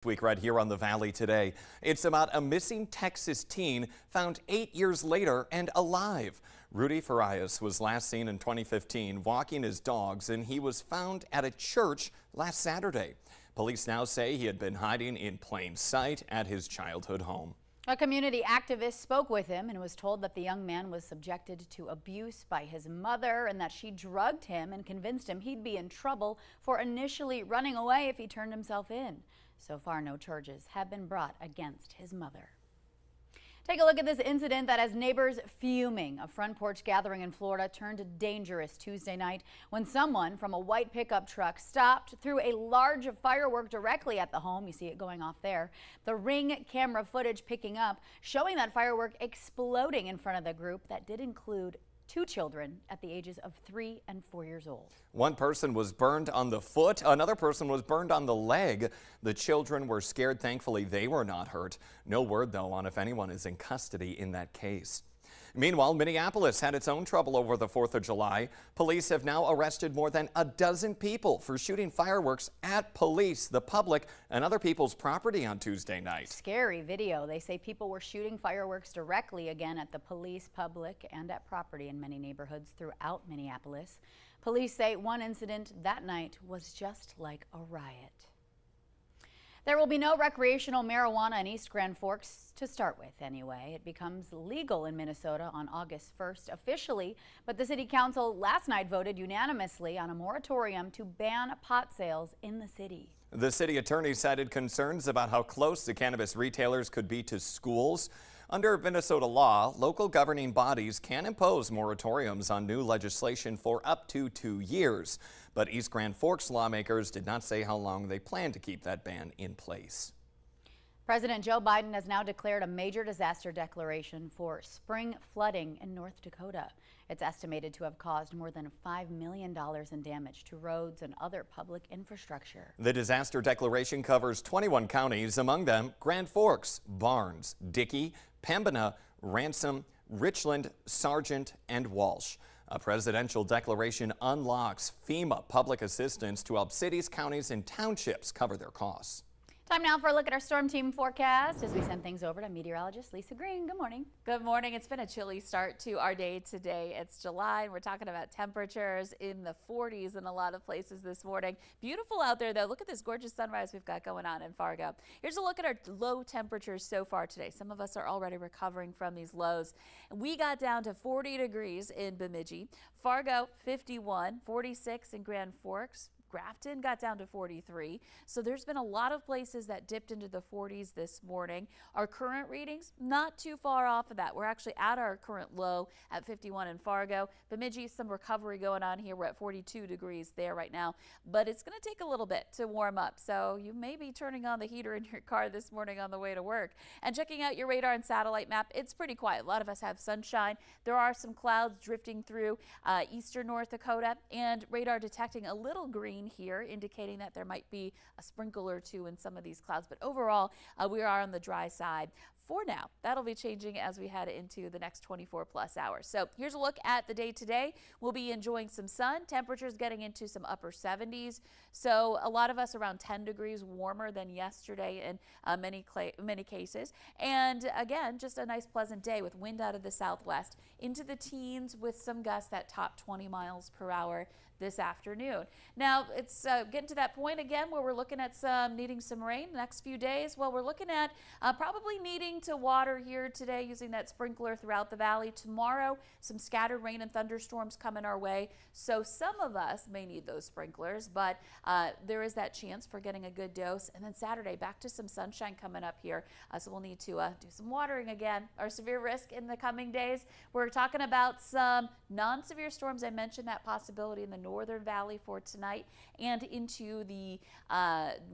Week right here on the Valley today. It's about a missing Texas teen found 8 years later and alive. Rudy Farias was last seen in 2015 walking his dogs, and he was found at a church last Saturday. Police now say he had been hiding in plain sight at his childhood home. A community activist spoke with him and was told that the young man was subjected to abuse by his mother and that she drugged him and convinced him he'd be in trouble for initially running away if he turned himself in. So far, no charges have been brought against his mother. Take a look at this incident that has neighbors fuming. A front porch gathering in Florida turned dangerous Tuesday night when someone from a white pickup truck stopped, threw a large firework directly at the home. You see it going off there. The Ring camera footage picking up, showing that firework exploding in front of the group. That did include 2 children at the ages of 3 and 4 years old. One person was burned on the foot. Another person was burned on the leg. The children were scared. Thankfully, they were not hurt. No word, though, on if anyone is in custody in that case. Meanwhile, Minneapolis had its own trouble over the 4th of July. Police have now arrested more than a dozen people for shooting fireworks at police, the public, and other people's property on Tuesday night. Scary video. They say people were shooting fireworks directly again at the police, public, and at property in many neighborhoods throughout Minneapolis. Police say one incident that night was just like a riot. There will be no recreational marijuana in East Grand Forks to start with anyway. It becomes legal in Minnesota on August 1st officially, but the city council last night voted unanimously on a moratorium to ban pot sales in the city. The city attorney cited concerns about how close the cannabis retailers could be to schools. Under Minnesota law, local governing bodies can impose moratoriums on new legislation for up to 2 years. But East Grand Forks lawmakers did not say how long they plan to keep that ban in place. President Joe Biden has now declared a major disaster declaration for spring flooding in North Dakota. It's estimated to have caused more than $5 million in damage to roads and other public infrastructure. The disaster declaration covers 21 counties, among them Grand Forks, Barnes, Dickey, Pembina, Ransom, Richland, Sargent, and Walsh. A presidential declaration unlocks FEMA public assistance to help cities, counties, and townships cover their costs. Time now for a look at our storm team forecast as we send things over to meteorologist Lisa Green. Good morning. Good morning. It's been a chilly start to our day today. It's July and we're talking about temperatures in the 40s in a lot of places this morning. Beautiful out there though. Look at this gorgeous sunrise we've got going on in Fargo. Here's a look at our low temperatures so far today. Some of us are already recovering from these lows. We got down to 40 degrees in Bemidji, Fargo 51, 46 in Grand Forks. Grafton got down to 43. So there's been a lot of places that dipped into the 40s this morning. Our current readings, not too far off of that. We're actually at our current low at 51 in Fargo. Bemidji, some recovery going on here. We're at 42 degrees there right now, but it's going to take a little bit to warm up. So you may be turning on the heater in your car this morning on the way to work. And checking out your radar and satellite map, it's pretty quiet. A lot of us have sunshine. There are some clouds drifting through eastern North Dakota, and radar detecting a little green here, indicating that there might be a sprinkle or two in some of these clouds. But overall, we are on the dry side for now. That'll be changing as we head into the next 24 plus hours. So here's a look at the day today. We'll be enjoying some sun, temperatures getting into some upper 70s. So a lot of us around 10 degrees warmer than yesterday in many cases. And again, just a nice pleasant day with wind out of the southwest into the teens with some gusts that top 20 miles per hour this afternoon. Now it's getting to that point again where we're looking at needing some rain the next few days. Well, we're looking at probably needing to water here today using that sprinkler throughout the valley. Tomorrow, some scattered rain and thunderstorms coming our way. So some of us may need those sprinklers, but there is that chance for getting a good dose. And then Saturday, back to some sunshine coming up here. So we'll need to do some watering again. Our severe risk in the coming days, we're talking about some non-severe storms. I mentioned that possibility in the Northern Valley for tonight and into the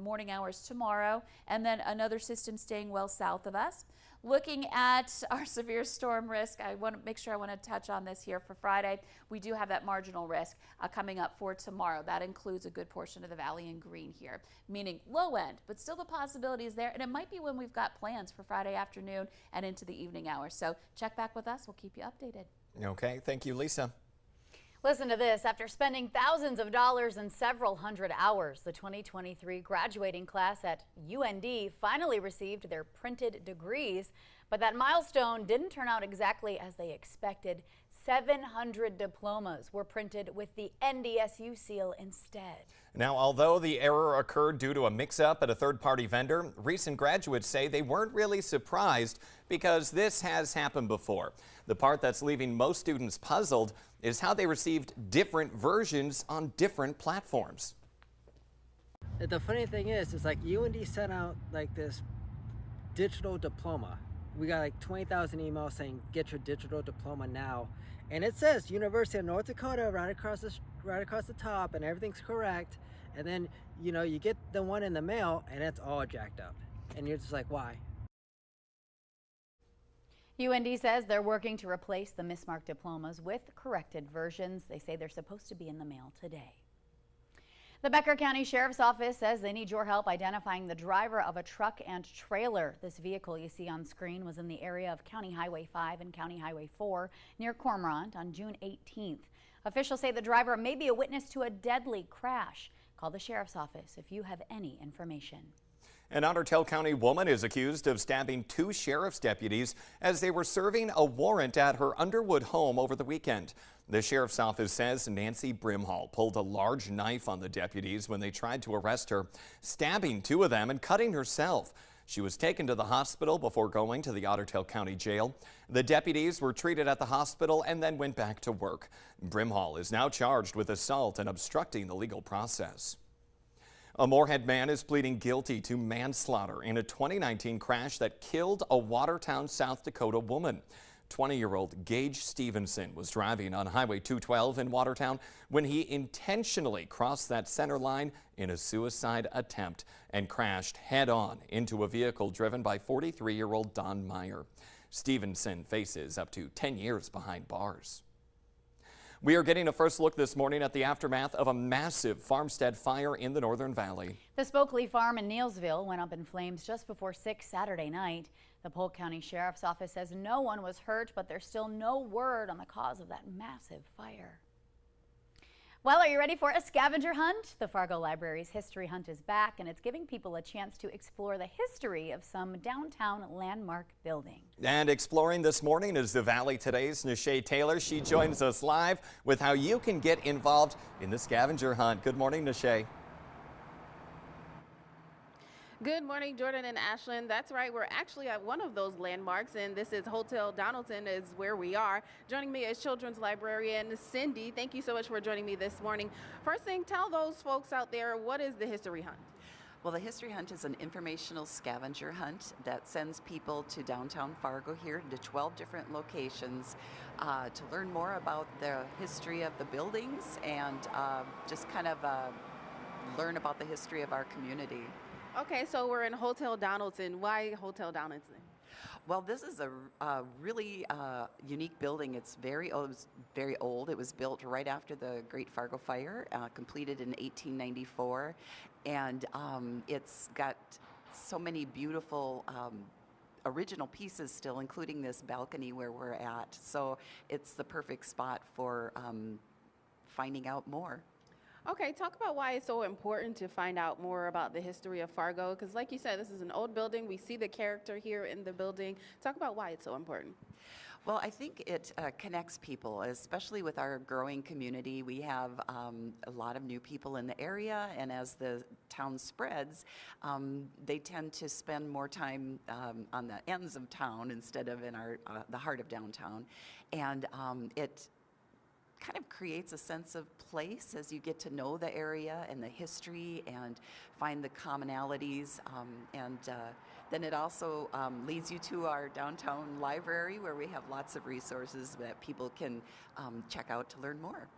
morning hours tomorrow, and then another system staying well south of us. Looking at our severe storm risk, I want to make sure I want to touch on this here for Friday. We do have that marginal risk coming up for tomorrow. That includes a good portion of the valley in green here, meaning low end, but still the possibility is there, and it might be when we've got plans for Friday afternoon and into the evening hours. So check back with us. We'll keep you updated. Okay, thank you, Lisa. Listen to this. After spending thousands of dollars and several hundred hours, the 2023 graduating class at UND finally received their printed degrees. But that milestone didn't turn out exactly as they expected. 700 diplomas were printed with the NDSU seal instead. Now, although the error occurred due to a mix-up at a third-party vendor, recent graduates say they weren't really surprised because this has happened before. The part that's leaving most students puzzled is how they received different versions on different platforms. The funny thing is, it's like UND sent out like this digital diploma. We got like 20,000 emails saying, get your digital diploma now. And it says University of North Dakota right across the top, and everything's correct. And then, you know, you get the one in the mail and it's all jacked up. And you're just like, why? UND says they're working to replace the mismarked diplomas with corrected versions. They say they're supposed to be in the mail today. The Becker County Sheriff's Office says they need your help identifying the driver of a truck and trailer. This vehicle you see on screen was in the area of County Highway 5 and County Highway 4 near Cormorant on June 18th. Officials say the driver may be a witness to a deadly crash. Call the Sheriff's Office if you have any information. An Otter Tail County woman is accused of stabbing two sheriff's deputies as they were serving a warrant at her Underwood home over the weekend. The sheriff's office says Nancy Brimhall pulled a large knife on the deputies when they tried to arrest her, stabbing two of them and cutting herself. She was taken to the hospital before going to the Otter Tail County Jail. The deputies were treated at the hospital and then went back to work. Brimhall is now charged with assault and obstructing the legal process. A Moorhead man is pleading guilty to manslaughter in a 2019 crash that killed a Watertown, South Dakota woman. 20-year-old Gage Stevenson was driving on Highway 212 in Watertown when he intentionally crossed that center line in a suicide attempt and crashed head-on into a vehicle driven by 43-year-old Don Meyer. Stevenson faces up to 10 years behind bars. We are getting a first look this morning at the aftermath of a massive farmstead fire in the Northern Valley. The Spokley farm in Neilsville went up in flames just before 6 Saturday night. The Polk County Sheriff's Office says no one was hurt, but there's still no word on the cause of that massive fire. Well, are you ready for a scavenger hunt? The Fargo Library's History Hunt is back, and it's giving people a chance to explore the history of some downtown landmark buildings. And exploring this morning is the Valley Today's Nishay Taylor. She joins us live with how you can get involved in the scavenger hunt. Good morning, Nishay. Good morning, Jordan and Ashlyn. That's right, we're actually at one of those landmarks, and this is Hotel Donaldson is where we are. Joining me is children's librarian Cindy. Thank you so much for joining me this morning. First thing, tell those folks out there, what is the History Hunt? Well, the History Hunt is an informational scavenger hunt that sends people to downtown Fargo here to 12 different locations to learn more about the history of the buildings and just kind of learn about the history of our community. Okay, so we're in Hotel Donaldson. Why Hotel Donaldson? Well, this is a really unique building. It's very old. It was built right after the Great Fargo Fire, completed in 1894, and it's got so many beautiful original pieces still, including this balcony where we're at. So it's the perfect spot for finding out more. Okay, talk about why it's so important to find out more about the history of Fargo, because like you said, this is an old building. We see the character here in the building. Talk about why it's so important. Well, I think it connects people, especially with our growing community. We have a lot of new people in the area, and as the town spreads, they tend to spend more time on the ends of town instead of in the heart of downtown. And it kind of creates a sense of place as you get to know the area and the history and find the commonalities, and then it also leads you to our downtown library where we have lots of resources that people can check out to learn more.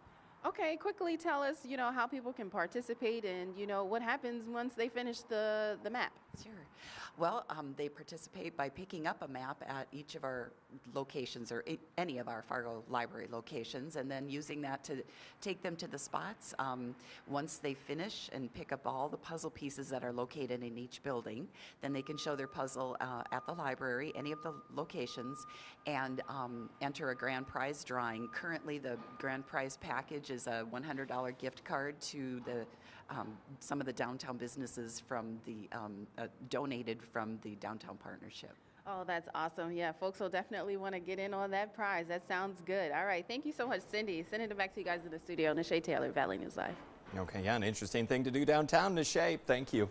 Okay, quickly tell us, how people can participate and, what happens once they finish the map. Sure. Well, they participate by picking up a map at each of our locations or any of our Fargo Library locations and then using that to take them to the spots. Once they finish and pick up all the puzzle pieces that are located in each building, then they can show their puzzle at the library, any of the locations, and enter a grand prize drawing. Currently, the grand prize package is a $100 gift card to the some of the downtown businesses from the donated from the downtown partnership. Oh, that's awesome. Yeah, folks will definitely want to get in on that prize. That sounds good. All right. Thank you so much, Cindy. Sending it back to you guys in the studio. Nishay Taylor, Valley News Live. Okay, yeah, an interesting thing to do downtown, Nishay. Thank you.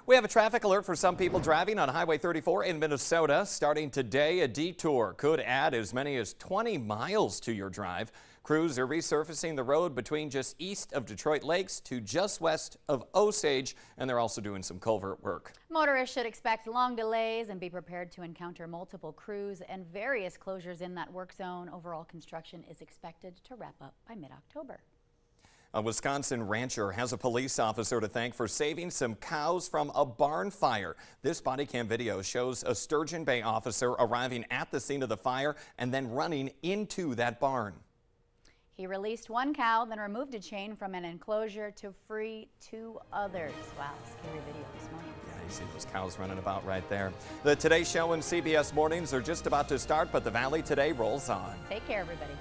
We have a traffic alert for some people driving on Highway 34 in Minnesota. Starting today, a detour could add as many as 20 miles to your drive. Crews are resurfacing the road between just east of Detroit Lakes to just west of Osage, and they're also doing some culvert work. Motorists should expect long delays and be prepared to encounter multiple crews and various closures in that work zone. Overall construction is expected to wrap up by mid-October. A Wisconsin rancher has a police officer to thank for saving some cows from a barn fire. This body cam video shows a Sturgeon Bay officer arriving at the scene of the fire and then running into that barn. He released one cow, then removed a chain from an enclosure to free 2 others. Wow, scary video this morning. Yeah, you see those cows running about right there. The Today Show and CBS Mornings are just about to start, but the Valley Today rolls on. Take care, everybody.